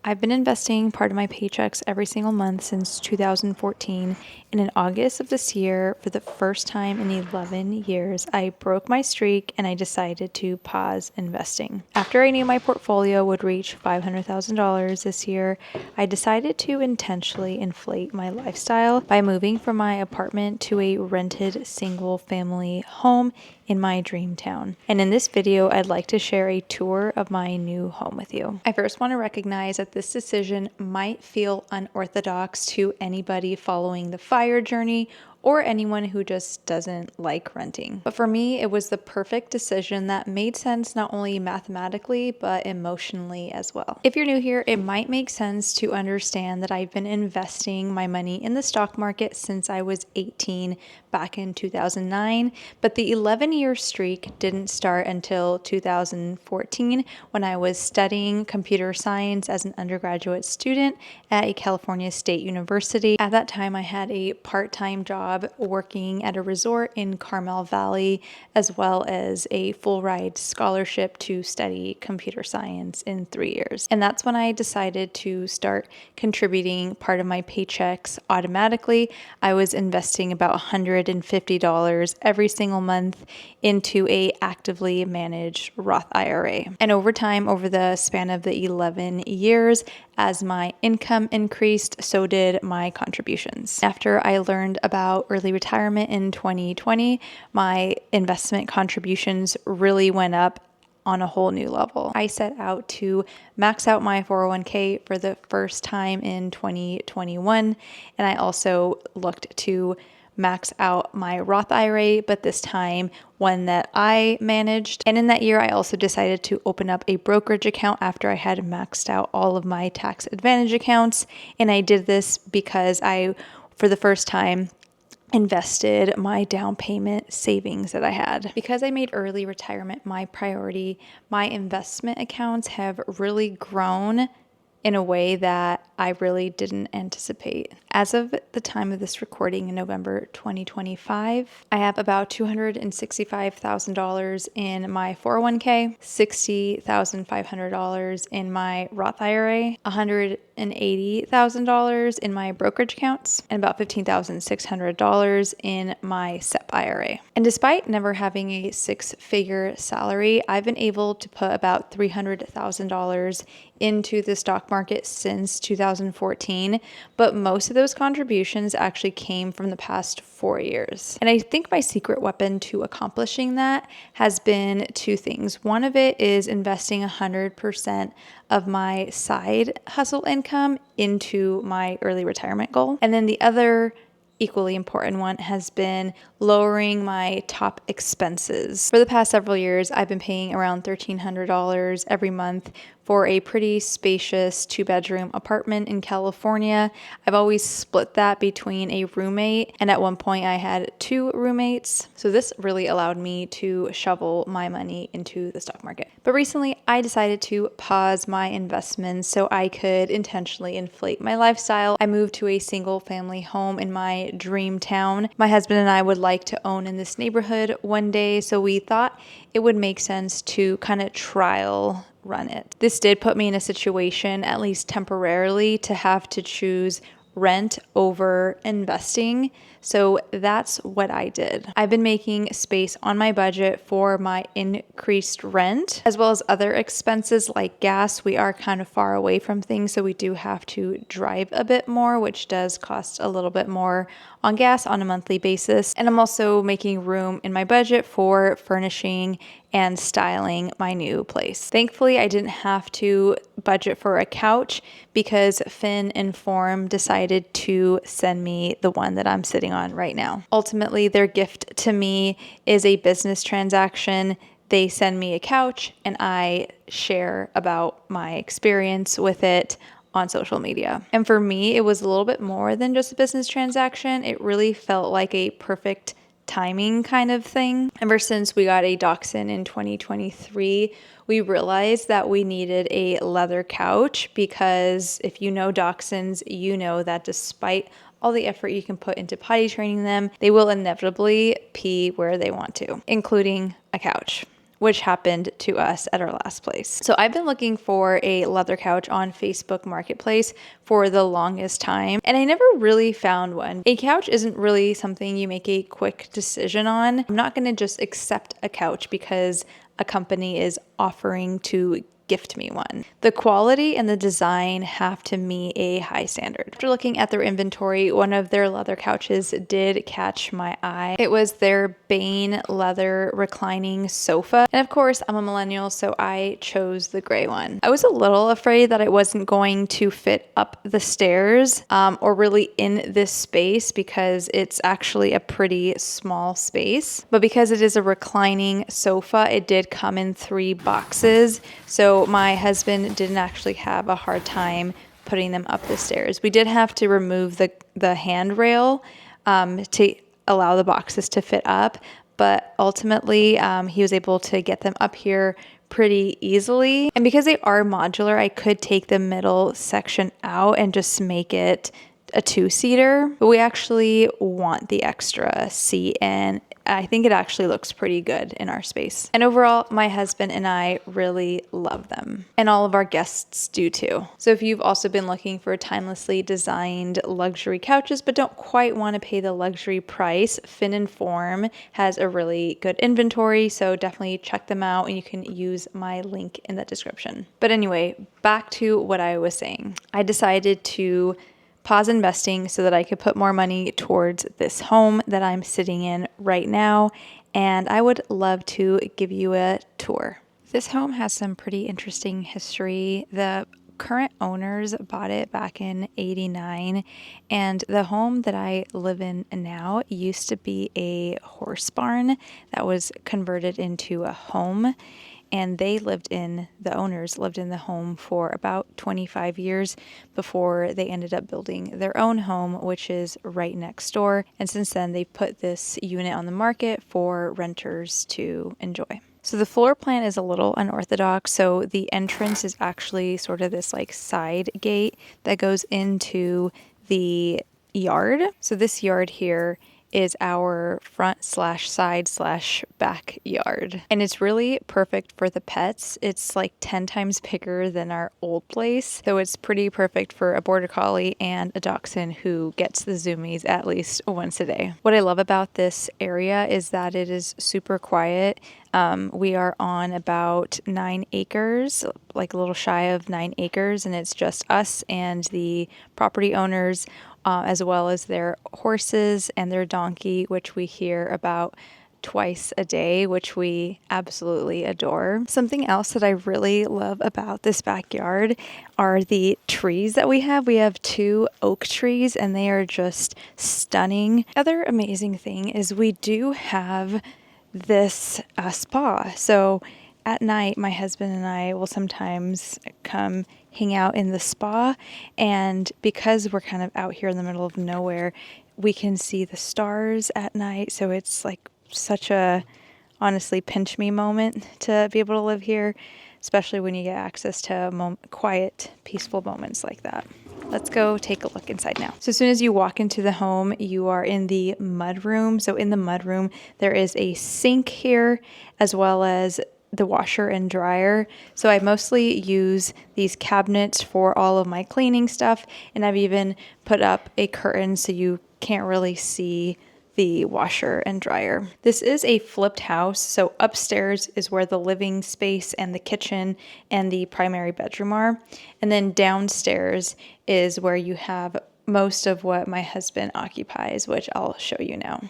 I've been investing part of my paychecks every single month since 2014, and in August of this year, for the first time in 11 years, I broke my streak and I decided to pause investing. After I knew my portfolio would reach $500,000 this year, I decided to intentionally inflate my lifestyle by moving from my apartment to a rented single-family home in my dream town. And in this video, I'd like to share a tour of my new home with you. I first want to recognize that this decision might feel unorthodox to anybody following the FIRE journey or anyone who just doesn't like renting. But for me, it was the perfect decision that made sense not only mathematically, but emotionally as well. If you're new here, it might make sense to understand that I've been investing my money in the stock market since I was 18 back in 2009, but the 11-year streak didn't start until 2014 when I was studying computer science as an undergraduate student at a California State University. At that time, I had a part-time job working at a resort in Carmel Valley, as well as a full ride scholarship to study computer science in 3 years. And that's when I decided to start contributing part of my paychecks automatically. I was investing about $150 every single month into a actively managed Roth IRA. And over time, over the span of the 11 years, as my income increased, so did my contributions. After I learned about early retirement in 2020, my investment contributions really went up on a whole new level. I set out to max out my 401k for the first time in 2021, and I also looked to max out my Roth IRA, but this time one that I managed. And in that year, I also decided to open up a brokerage account after I had maxed out all of my tax advantage accounts. And I did this because I, for the first time, invested my down payment savings that I had. Because I made early retirement my priority, my investment accounts have really grown in a way that I really didn't anticipate. As of the time of this recording in November 2025, I have about $265,000 in my 401k, $60,500 in my Roth IRA, $180,000 in my brokerage accounts, and about $15,600 in my SEP IRA. And despite never having a six-figure salary, I've been able to put about $300,000 into the stock market since 2014, but most of those contributions actually came from the past 4 years. And I think my secret weapon to accomplishing that has been two things. One of it is investing 100% of my side hustle income into my early retirement goal. And then the other equally important one has been lowering my top expenses. For the past several years, I've been paying around $1,300 every month for a pretty spacious 2-bedroom apartment in California. I've always split that between a roommate, and at one point I had 2 roommates. So this really allowed me to shovel my money into the stock market. But recently I decided to pause my investments so I could intentionally inflate my lifestyle. I moved to a single family home in my dream town. My husband and I would like to own in this neighborhood one day, so we thought it would make sense to kind of trial run it. This did put me in a situation, at least temporarily, to have to choose rent over investing. So that's what I did. I've been making space on my budget for my increased rent, as well as other expenses like gas. We are kind of far away from things, so we do have to drive a bit more, which does cost a little bit more on gas on a monthly basis. And I'm also making room in my budget for furnishing and styling my new place. Thankfully, I didn't have to budget for a couch because Finn and Form decided to send me the one that I'm sitting on right now. Ultimately, their gift to me is a business transaction. They send me a couch and I share about my experience with it on social media. And for me, it was a little bit more than just a business transaction. It really felt like a perfect timing kind of thing. Ever since we got a Dachshund in 2023, we realized that we needed a leather couch because if you know Dachshunds, you know that despite all the effort you can put into potty training them, they will inevitably pee where they want to, including a couch. which happened to us at our last place. So I've been looking for a leather couch on Facebook Marketplace for the longest time, and I never really found one. A couch isn't really something you make a quick decision on. I'm not going to just accept a couch because a company is offering to gift me one. The quality and the design have to meet a high standard. After looking at their inventory, one of their leather couches did catch my eye. It was their Bane leather reclining sofa. And of course, I'm a millennial, so I chose the gray one. I was a little afraid that it wasn't going to fit up the stairs or really in this space because it's actually a pretty small space. But because it is a reclining sofa, it did come in 3 boxes. So my husband didn't actually have a hard time putting them up the stairs. We did have to remove the handrail to allow the boxes to fit up, but ultimately he was able to get them up here pretty easily. And because they are modular, I could take the middle section out and just make it a 2-seater, but we actually want the extra seat, and I think it actually looks pretty good in our space. And overall, my husband and I really love them, and all of our guests do too. So if you've also been looking for timelessly designed luxury couches but don't quite want to pay the luxury price, Fin and Form has a really good inventory, so definitely check them out, and you can use my link in the description. But anyway, back to what I was saying. I decided to pause investing so that I could put more money towards this home that I'm sitting in right now, and I would love to give you a tour. This home has some pretty interesting history. The current owners bought it back in '89, and the home that I live in now used to be a horse barn that was converted into a home. And the owners lived in the home for about 25 years before they ended up building their own home, which is right next door. And since then, they've put this unit on the market for renters to enjoy. So the floor plan is a little unorthodox. So the entrance is actually sort of this like side gate that goes into the yard. So this yard here is our front/side/backyard. And it's really perfect for the pets. It's like 10 times bigger than our old place. So it's pretty perfect for a border collie and a dachshund who gets the zoomies at least once a day. What I love about this area is that it is super quiet. We are on about 9 acres, like a little shy of 9 acres, and it's just us and the property owners, as well as their horses and their donkey, which we hear about twice a day, which we absolutely adore. Something else that I really love about this backyard are the trees that we have. We have 2 oak trees, and they are just stunning. Other amazing thing is we do have this spa. So at night, my husband and I will sometimes come hang out in the spa, and because we're kind of out here in the middle of nowhere, we can see the stars at night. So it's like such a honestly pinch me moment to be able to live here, especially when you get access to quiet, peaceful moments like that. Let's go take a look inside now. So as soon as you walk into the home, you are in the mud room. So in the mud room, there is a sink here, as well as the washer and dryer. So I mostly use these cabinets for all of my cleaning stuff, and I've even put up a curtain so you can't really see the washer and dryer. This is a flipped house, so upstairs is where the living space and the kitchen and the primary bedroom are, and then downstairs is where you have most of what my husband occupies, which I'll show you now.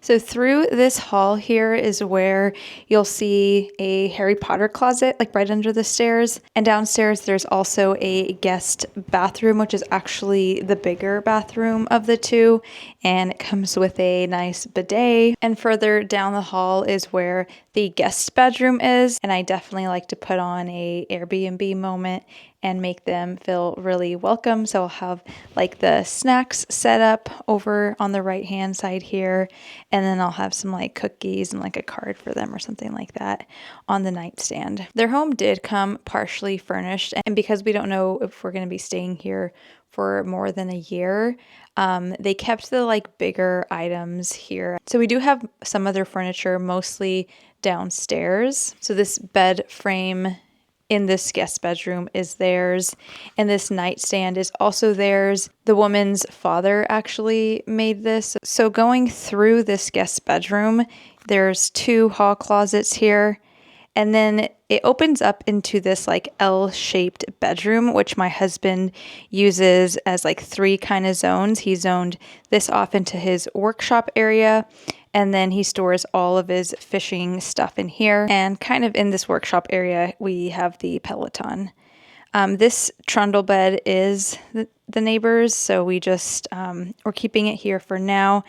So through this hall here is where you'll see a Harry Potter closet, like right under the stairs. And downstairs, there's also a guest bathroom, which is actually the bigger bathroom of the 2. And it comes with a nice bidet. And further down the hall is where the guest bedroom is. And I definitely like to put on a Airbnb moment and make them feel really welcome. So I'll have like the snacks set up over on the right hand side here, and then I'll have some like cookies and like a card for them or something like that on the nightstand. Their home did come partially furnished, and because we don't know if we're going to be staying here for more than a year, they kept the like bigger items here. So we do have some of their furniture, mostly downstairs. So this bed frame in this guest bedroom is theirs, and this nightstand is also theirs. The woman's father actually made this. So going through this guest bedroom, there's 2 hall closets here, and then it opens up into this like L-shaped bedroom, which my husband uses as like 3 kind of zones. He zoned this off into his workshop area, and then he stores all of his fishing stuff in here. And kind of in this workshop area, we have the Peloton. This trundle bed is the neighbor's, so we just, we're keeping it here for now.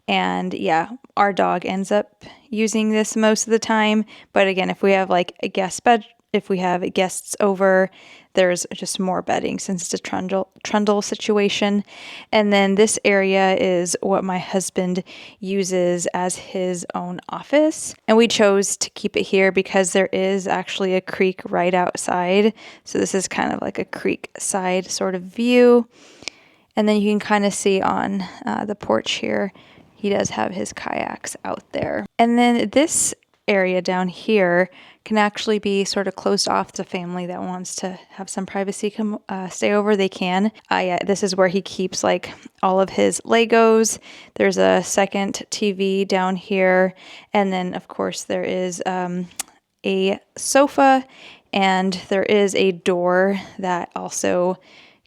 And yeah, our dog ends up using this most of the time. But again, if we have like a guest bed, if we have guests over, there's just more bedding since it's a trundle situation. And then this area is what my husband uses as his own office. And we chose to keep it here because there is actually a creek right outside. So this is kind of like a creek side sort of view. And then you can kind of see on the porch here, he does have his kayaks out there. And then this area down here can actually be sort of closed off to family that wants to have some privacy come stay over. They can. Yeah, this is where he keeps like all of his Legos. There's a second TV down here. And then of course there is a sofa, and there is a door that also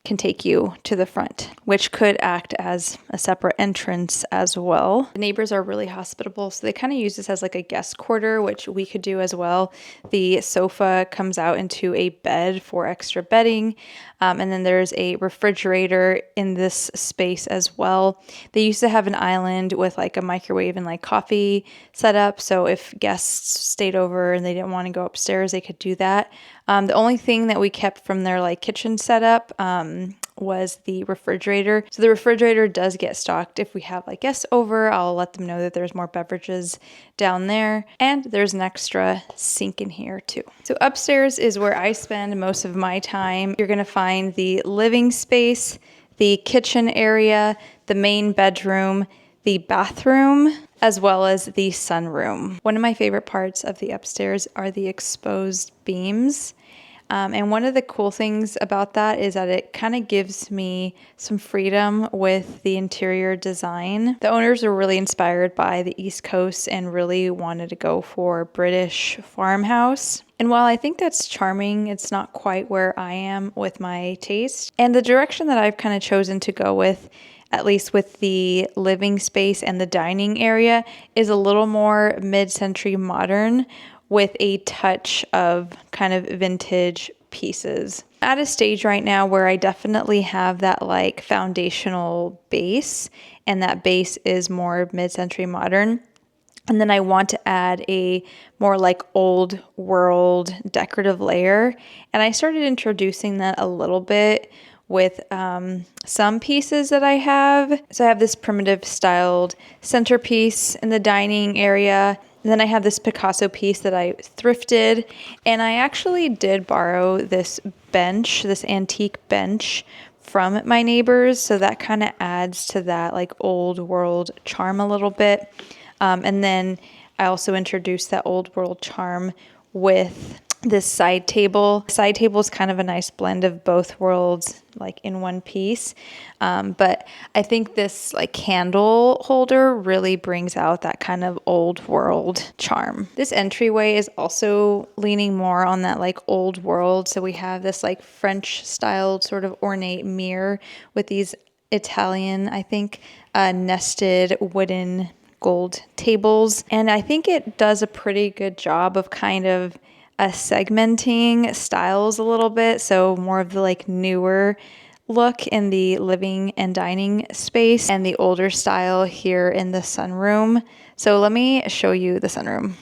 can take you to the front, which could act as a separate entrance as well. The neighbors are really hospitable, so they kind of use this as like a guest quarter, which we could do as well. The sofa comes out into a bed for extra bedding, and then there's a refrigerator in this space as well. They used to have an island with like a microwave and like coffee set up, so if guests stayed over and they didn't want to go upstairs, they could do that. The only thing that we kept from their like kitchen setup was the refrigerator. So the refrigerator does get stocked if we have like guests over. I'll let them know that there's more beverages down there, and there's an extra sink in here too. So upstairs is where I spend most of my time. You're gonna find the living space, the kitchen area, the main bedroom, the bathroom, as well as the sunroom. One of my favorite parts of the upstairs are the exposed beams. And one of the cool things about that is that it kind of gives me some freedom with the interior design. The owners were really inspired by the East Coast and really wanted to go for British farmhouse. And while I think that's charming, it's not quite where I am with my taste. And the direction that I've kind of chosen to go with, at least with the living space and the dining area, is a little more mid-century modern, with a touch of kind of vintage pieces. At a stage right now where I definitely have that like foundational base, and that base is more mid-century modern. And then I want to add a more like old world decorative layer. And I started introducing that a little bit with some pieces that I have. So I have this primitive styled centerpiece in the dining area. And then I have this Picasso piece that I thrifted, and I actually did borrow this bench, this antique bench from my neighbors. So that kind of adds to that like old world charm a little bit. And then I also introduced that old world charm with this side table. Side table is kind of a nice blend of both worlds, like in one piece. But I think this like candle holder really brings out that kind of old world charm. This entryway is also leaning more on that like old world. So we have this like French styled sort of ornate mirror with these Italian, I think, nested wooden gold tables. And I think it does a pretty good job of kind of segmenting styles a little bit. So more of the like newer look in the living and dining space, and the older style here in the sunroom. So let me show you the sunroom.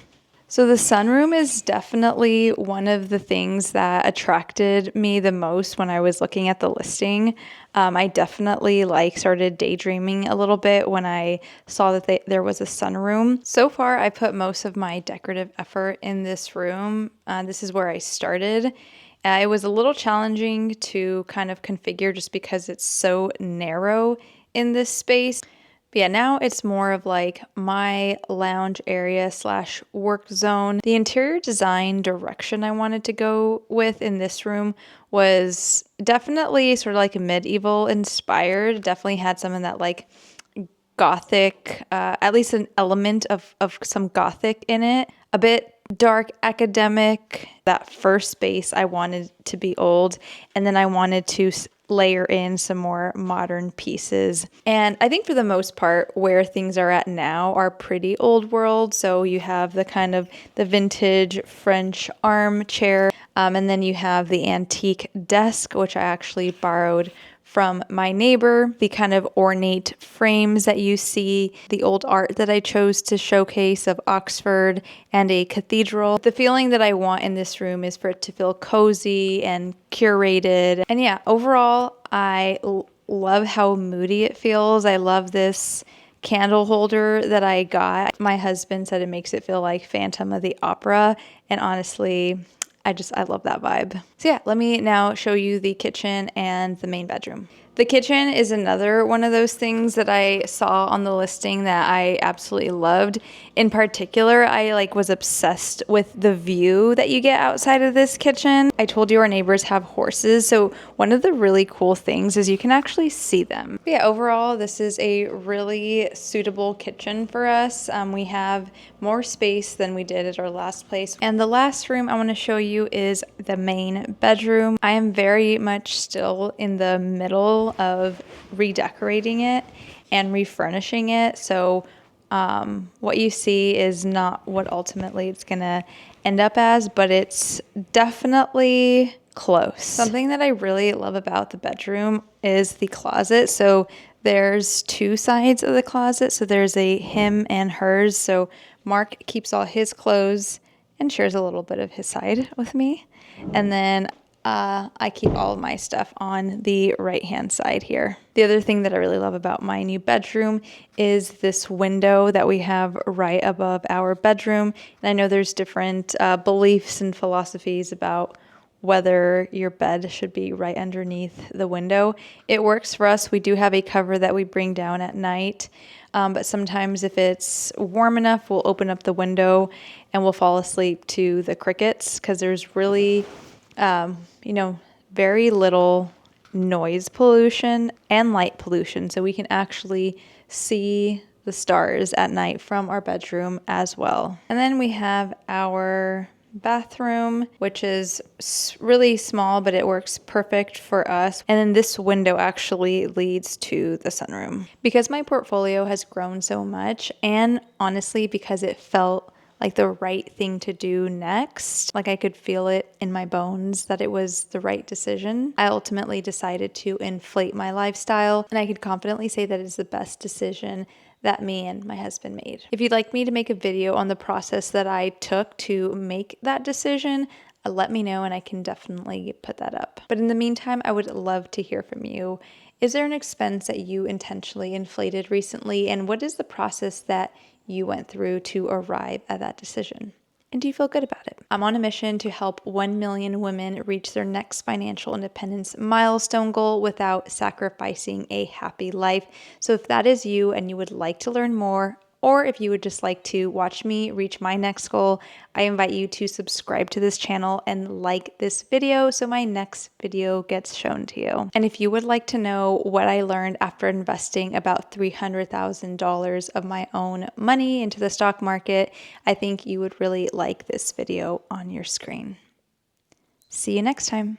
So the sunroom is definitely one of the things that attracted me the most when I was looking at the listing. I definitely started daydreaming a little bit when I saw that there was a sunroom. So far, I put most of my decorative effort in this room. This is where I started. It was a little challenging to kind of configure just because it's so narrow in this space. But yeah, now it's more of like my lounge area slash work zone. The interior design direction I wanted to go with in this room was definitely sort of like medieval inspired. Definitely had some of that like gothic, at least an element of some gothic in it. A bit dark academic. That first space I wanted to be old, and then I wanted to layer in some more modern pieces. And I think for the most part, where things are at now are pretty old world. So you have the kind of the vintage French armchair, and then you have the antique desk, which I actually borrowed from my neighbor, the kind of ornate frames that you see, the old art that I chose to showcase of Oxford and a cathedral. The feeling that I want in this room is for it to feel cozy and curated. And yeah, overall, I love how moody it feels. I love this candle holder that I got. My husband said it makes it feel like Phantom of the Opera, and honestly, I love that vibe. So yeah, let me now show you the kitchen and the main bedroom. The kitchen is another one of those things that I saw on the listing that I absolutely loved. In particular, I was obsessed with the view that you get outside of this kitchen. I told you our neighbors have horses, so one of the really cool things is you can actually see them. But yeah, overall, this is a really suitable kitchen for us. We have more space than we did at our last place. And the last room I want to show you is the main bedroom. I am very much still in the middle of redecorating it and refurnishing it. So what you see is not what ultimately it's gonna end up as, but it's definitely close. Something that I really love about the bedroom is the closet. So there's two sides of the closet. So there's a him and hers. So Mark keeps all his clothes and shares a little bit of his side with me. And then I keep all of my stuff on the right-hand side here. The other thing that I really love about my new bedroom is this window that we have right above our bedroom. And I know there's different beliefs and philosophies about whether your bed should be right underneath the window. It works for us. We do have a cover that we bring down at night. But sometimes if it's warm enough, we'll open up the window and we'll fall asleep to the crickets because there's really very little noise pollution and light pollution. So we can actually see the stars at night from our bedroom as well. And then we have our bathroom, which is really small, but it works perfect for us. And then this window actually leads to the sunroom. Because my portfolio has grown so much, and honestly, because it felt like the right thing to do next. Like I could feel it in my bones that it was the right decision. I ultimately decided to inflate my lifestyle, and I could confidently say that it's the best decision that me and my husband made. If you'd like me to make a video on the process that I took to make that decision, let me know and I can definitely put that up. But in the meantime, I would love to hear from you. Is there an expense that you intentionally inflated recently? And what is the process that you went through to arrive at that decision? And do you feel good about it? I'm on a mission to help 1 million women reach their next financial independence milestone goal without sacrificing a happy life. So if that is you and you would like to learn more, or if you would just like to watch me reach my next goal, I invite you to subscribe to this channel and like this video so my next video gets shown to you. And if you would like to know what I learned after investing about $300,000 of my own money into the stock market, I think you would really like this video on your screen. See you next time.